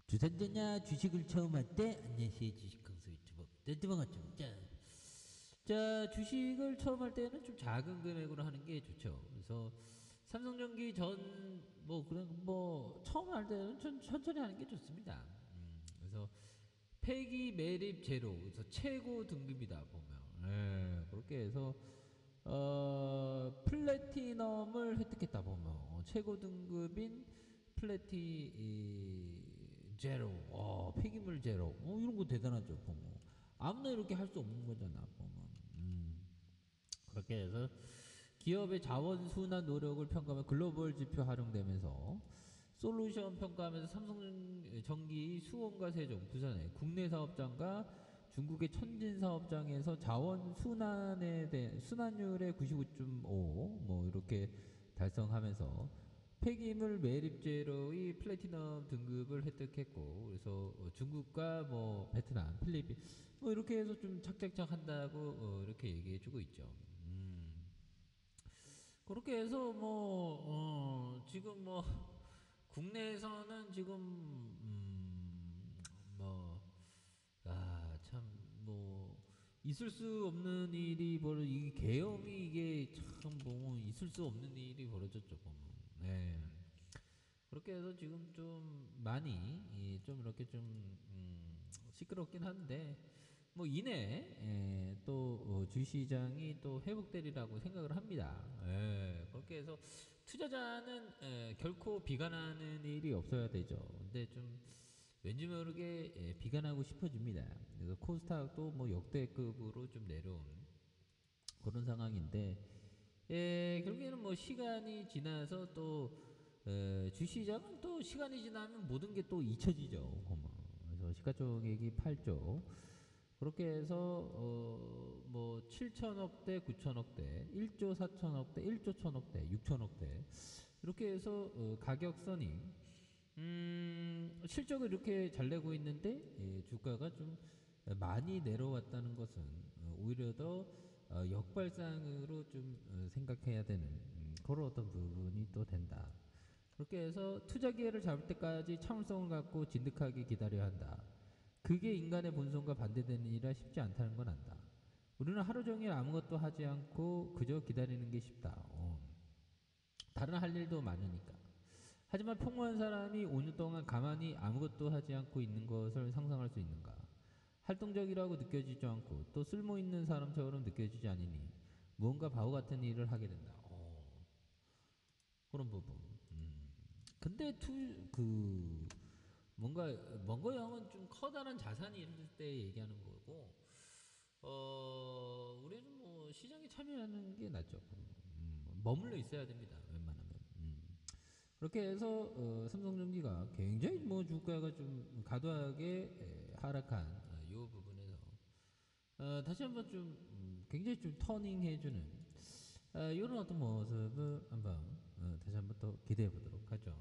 주선자냐 주식을 처음 할 때 안녕하세요 주식 강사 유튜버 반갑죠. 자 주식을 처음 할 때는 좀 작은 금액으로 하는 게 좋죠. 그래서 삼성전기 전 그런 처음 할 때는 천천히 하는 게 좋습니다. 그래서 폐기 매립 제로, 그래서 최고 등급이다 보면 그렇게 해서 플래티넘을 획득했다 보면 최고 등급인 제로, 폐기물 제로, 이런 거 대단하죠 보면. 아무나 이렇게 할 수 없는 거잖아 보면. 그렇게 해서 기업의 자원 순환 노력을 평가하면 글로벌 지표 활용되면서 솔루션 평가하면서 삼성전기 수원과 세종, 부산의 국내 사업장과 중국의 천진 사업장에서 자원 순환에 대한 순환율의 99.5 이렇게 달성하면서 폐기물 매립 제로의 플래티넘 등급을 획득했고, 그래서 중국과 베트남, 필리핀 이렇게 해서 좀 착착착 한다고 이렇게 얘기해 주고 있죠. 그렇게 해서 지금 국내에서는 지금 참 있을 수 없는 일이 이게 계엄이 이게 참 있을 수 없는 일이 벌어졌죠 보면. 네. 그렇게 해서 지금 좀 많이 좀 이렇게 좀 시끄럽긴 한데 이내 또 주시장이 또 회복되리라고 생각을 합니다. 그렇게 해서 투자자는 결코 비관하는 일이 없어야 되죠. 근데 좀 왠지 모르게 비관하고 싶어집니다. 그래서 코스닥도 역대급으로 좀 내려온 그런 상황인데, 결국에는 시간이 지나서 또 주시장은 또 시간이 지나면 모든 게 또 잊혀지죠. 그래서 시가총액이 8조. 그렇게 해서 7천억대, 9천억대, 1조 4천억대, 1조 1천억대, 6천억대 이렇게 해서 가격선이 실적을 이렇게 잘 내고 있는데 주가가 좀 많이 내려왔다는 것은 오히려 더 역발상으로 좀 생각해야 되는 그런 어떤 부분이 또 된다. 그렇게 해서 투자 기회를 잡을 때까지 참을성을 갖고 진득하게 기다려야 한다. 그게 인간의 본성과 반대되는 일이라 쉽지 않다는 건 안다. 우리는 하루 종일 아무것도 하지 않고 그저 기다리는 게 쉽다. 다른 할 일도 많으니까. 하지만 평범한 사람이 5년 동안 가만히 아무것도 하지 않고 있는 것을 상상할 수 있는가? 활동적이라고 느껴지지 않고 또 쓸모있는 사람처럼 느껴지지 않으니 무언가 바보 같은 일을 하게 된다. 그런 부분. 근데 뭔가 형은 좀 커다란 자산이 있을 때 얘기하는 거고, 우리는 시장에 참여하는 게 낫죠. 머물러 있어야 됩니다. 웬만하면. 그렇게 해서 삼성전기가 굉장히 주가가 좀 과도하게 하락한 이 부분에서 다시 한번 좀 굉장히 좀 터닝해주는 이런 어떤 모습을 한번 다시 한번 또 기대해 보도록 하죠.